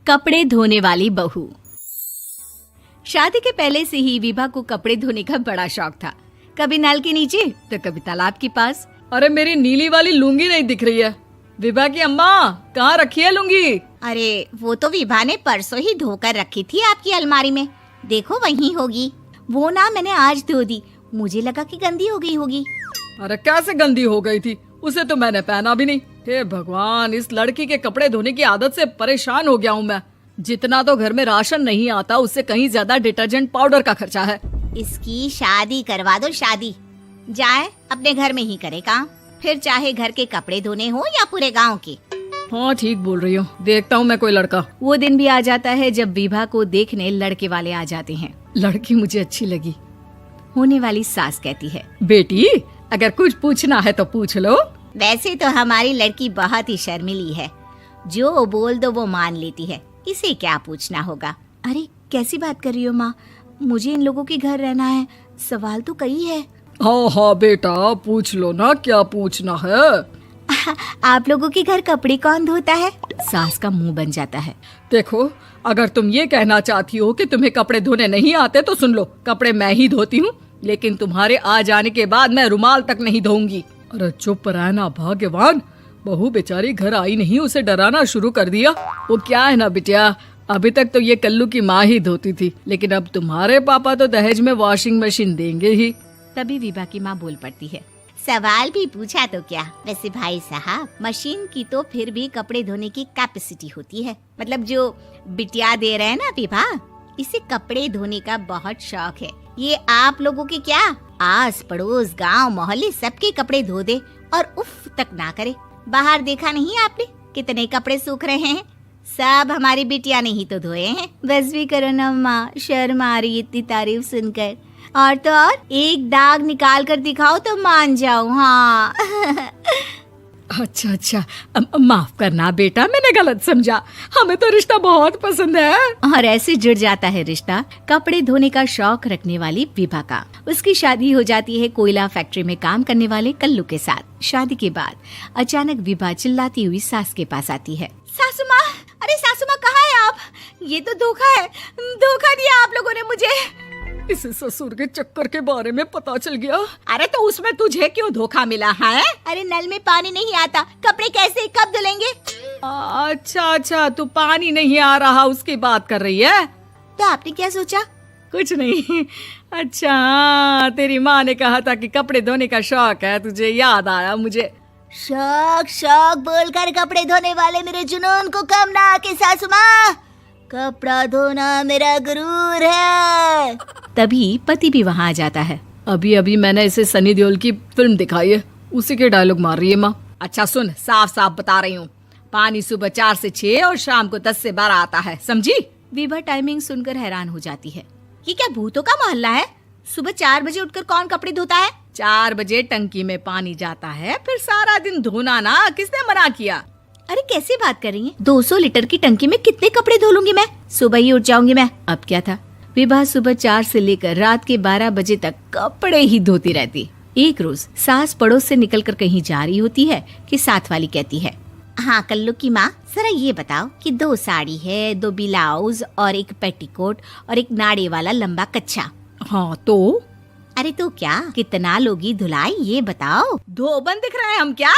कपड़े धोने वाली बहू। शादी के पहले से ही विभा को कपड़े धोने का बड़ा शौक था। कभी नल के नीचे तो कभी तालाब के पास। अरे मेरी नीली वाली लुंगी नहीं दिख रही है। विभा की अम्मा, कहाँ रखी है लुंगी? अरे वो तो विभा ने परसों ही धोकर रखी थी आपकी अलमारी में, देखो वहीं होगी। वो ना मैंने आज धो दी, मुझे लगा कि गंदी हो गई होगी। अरे कैसे गंदी हो गई थी? उसे तो मैंने पहना भी नहीं। हे भगवान, इस लड़की के कपड़े धोने की आदत से परेशान हो गया हूँ मैं। जितना तो घर में राशन नहीं आता, उससे कहीं ज्यादा डिटर्जेंट पाउडर का खर्चा है। इसकी शादी करवा दो, शादी जाए अपने घर में ही करे काम, फिर चाहे घर के कपड़े धोने हो या पूरे गांव के। हाँ ठीक बोल रही हो, देखता हूँ मैं कोई लड़का। वो दिन भी आ जाता है जब विभा को देखने लड़के वाले आ जाते हैं। लड़की मुझे अच्छी लगी। होने वाली सास कहती है, बेटी अगर कुछ पूछना है तो पूछ लो। वैसे तो हमारी लड़की बहुत ही शर्मीली है, जो बोल दो वो मान लेती है, इसे क्या पूछना होगा। अरे कैसी बात कर रही हो माँ, मुझे इन लोगों के घर रहना है, सवाल तो कई है। हाँ हाँ बेटा, पूछ लो ना, क्या पूछना है। आप लोगों के घर कपड़े कौन धोता है? सास का मुंह बन जाता है। देखो, अगर तुम ये कहना चाहती हो कि तुम्हें कपड़े धोने नहीं आते तो सुन लो, कपड़े मैं ही धोती हूँ, लेकिन तुम्हारे आ जाने के बाद मैं रुमाल तक नहीं धोऊंगी। अरे चुप रहना भाग्यवान, बहू बेचारी घर आई नहीं, उसे डराना शुरू कर दिया। वो क्या है ना बिटिया, अभी तक तो ये कल्लू की माँ ही धोती थी, लेकिन अब तुम्हारे पापा तो दहेज में वॉशिंग मशीन देंगे ही। तभी विभा की माँ बोल पड़ती है, सवाल भी पूछा तो क्या। वैसे भाई साहब, मशीन की तो फिर भी कपड़े धोने की कैपेसिटी होती है। मतलब जो बिटिया दे रहे हैं ना विभा, इसे कपड़े धोने का बहुत शौक है। ये आप लोगों के क्या, आस पड़ोस गांव मोहल्ले सबके कपड़े धो दे और उफ तक ना करे। बाहर देखा नहीं आपने कितने कपड़े सूख रहे हैं? सब हमारी बिटिया ने ही तो धोए हैं। बस भी करो ना माँ, शर्म आ रही इतनी तारीफ सुनकर। और तो और एक दाग निकाल कर दिखाओ तो मान जाओ। हाँ अच्छा, माफ करना बेटा, मैंने गलत समझा। हमें तो रिश्ता बहुत पसंद है। और ऐसे जुड़ जाता है रिश्ता कपड़े धोने का शौक रखने वाली विभा का। उसकी शादी हो जाती है कोयला फैक्ट्री में काम करने वाले कल्लू के साथ। शादी के बाद अचानक विभा चिल्लाती हुई सास के पास आती है। सासू माँ, अरे सासू माँ कहाँ है आप? ये तो धोखा है, धोखा दिया आप लोगों ने मुझे। इसे ससुर के चक्कर के बारे में पता चल गया। अरे तो उसमें तुझे क्यों धोखा मिला है? अरे नल में पानी नहीं आता, कपड़े कैसे कब धुलेंगे? अच्छा, तू पानी नहीं आ रहा उसकी बात कर रही है। तो आपने क्या सोचा? कुछ नहीं। अच्छा, तेरी माँ ने कहा था कि कपड़े धोने का शौक है तुझे, याद आया मुझे। शौक बोलकर कपड़े धोने वाले मेरे जुनून को कम ना आके सासू माँ, कपड़ा धोना मेरा गुरूर है। तभी पति भी वहाँ आ जाता है। अभी मैंने इसे सनी देओल की फिल्म दिखाई है, उसी के डायलॉग मार रही है माँ। अच्छा सुन, साफ बता रही हूँ, पानी सुबह 4 से 6 और शाम को 10 से 12 आता है, समझी? विभा टाइमिंग सुनकर हैरान हो जाती है। ये क्या भूतों का मोहल्ला है? सुबह 4 बजे उठकर कौन कपड़े धोता है? 4 बजे टंकी में पानी जाता है, फिर सारा दिन धोना ना, किसने मना किया? अरे कैसी बात कर रही हैं? 200 लीटर की टंकी में कितने कपड़े धो लूंगी मैं? सुबह ही उठ जाऊंगी मैं। अब क्या था, विभा सुबह 4 से लेकर रात के 12 बजे तक कपड़े ही धोती रहती। एक रोज सास पड़ोस से निकलकर कहीं जा रही होती है कि साथ वाली कहती है, हाँ कल्लू की माँ, जरा ये बताओ कि 2 साड़ी है, 2 ब्लाउज और एक पेटीकोट और एक नाड़े वाला लंबा कच्छा। हाँ तो? अरे तो क्या, कितना लोगी धुलाई ये बताओ। धोबन दिख रहे हैं हम क्या?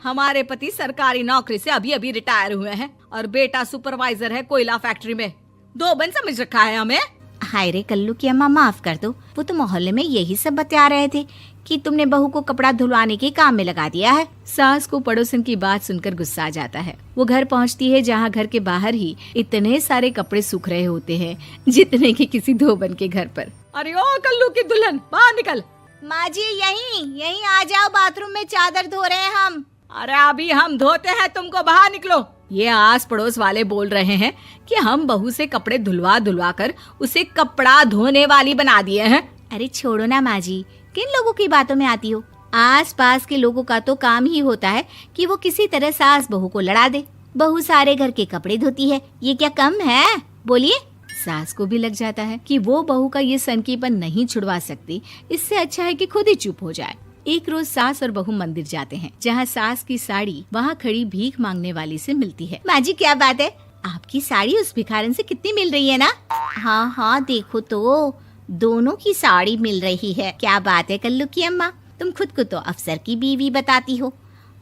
हमारे पति सरकारी नौकरी से अभी रिटायर हुए हैं और बेटा सुपरवाइजर है कोयला फैक्ट्री में। धोबन समझ रखा है हमें। हाय रे कल्लू की अम्मा, माफ कर दो, वो तो मोहल्ले में यही सब बता रहे थे कि तुमने बहू को कपड़ा धुलवाने के काम में लगा दिया है। सास को पड़ोसन की बात सुनकर गुस्सा आ जाता है। वो घर पहुंचती है जहां घर के बाहर ही इतने सारे कपड़े सूख रहे होते हैं जितने कि किसी धोबन के घर पर। अरे ओ कल्लू की दुल्हन, बाहर निकल। माँ जी यहीं आ जाओ, बाथरूम में चादर धो रहे हैं हम। अरे अभी हम धोते हैं, तुमको बाहर निकलो। ये आस पड़ोस वाले बोल रहे हैं कि हम बहू से कपड़े धुलवा कर उसे कपड़ा धोने वाली बना दिए हैं। अरे छोड़ो ना माँ जी, किन लोगों की बातों में आती हो? आस पास के लोगों का तो काम ही होता है कि वो किसी तरह सास बहू को लड़ा दे। बहू सारे घर के कपड़े धोती है, ये क्या कम है? बोलिए। सास को भी लग जाता है कि वो बहू का ये सनकीपन नहीं छुड़वा सकती, इससे अच्छा है कि खुद ही चुप हो जाए। एक रोज सास और बहू मंदिर जाते हैं, जहाँ सास की साड़ी वहाँ खड़ी भीख मांगने वाली से मिलती है। माँ जी क्या बात है, आपकी साड़ी उस भिखारन से कितनी मिल रही है ना? हाँ हाँ देखो तो, दोनों की साड़ी मिल रही है। क्या बात है कल्लू की अम्मा, तुम खुद को तो अफसर की बीवी बताती हो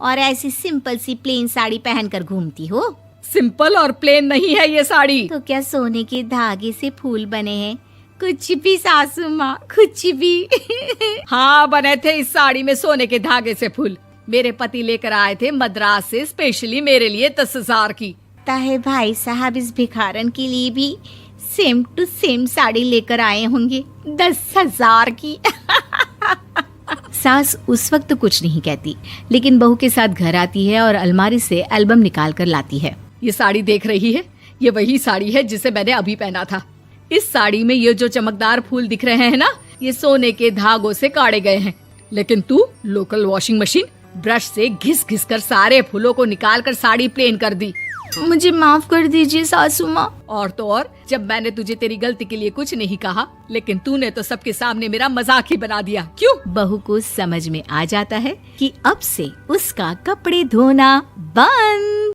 और ऐसी सिंपल सी प्लेन साड़ी पहनकर घूमती हो। सिंपल और प्लेन नहीं है ये साड़ी। तो क्या सोने के धागे से फूल बने हैं? कुछ भी सासू माँ, कुछ भी। हाँ बने थे इस साड़ी में सोने के धागे से फूल। मेरे पति लेकर आए थे मद्रास से स्पेशली मेरे लिए 10,000 की। ताहे भाई साहब इस भिखारन के लिए भी सेम टू सेम साड़ी लेकर आए होंगे 10,000 की। सास उस वक्त तो कुछ नहीं कहती, लेकिन बहू के साथ घर आती है और अलमारी से एल्बम निकाल कर लाती है। ये साड़ी देख रही है, ये वही साड़ी है जिसे मैंने अभी पहना था। इस साड़ी में ये जो चमकदार फूल दिख रहे हैं ना, ये सोने के धागों से काढ़े गए हैं। लेकिन तू लोकल वॉशिंग मशीन ब्रश से घिस घिस कर सारे फूलों को निकाल कर साड़ी प्लेन कर दी। मुझे माफ कर दीजिए सासू माँ। और तो और, जब मैंने तुझे तेरी गलती के लिए कुछ नहीं कहा, लेकिन तूने तो सबके सामने मेरा मजाक ही बना दिया। क्यों? बहू को समझ में आ जाता है कि अब से उसका कपड़े धोना बंद।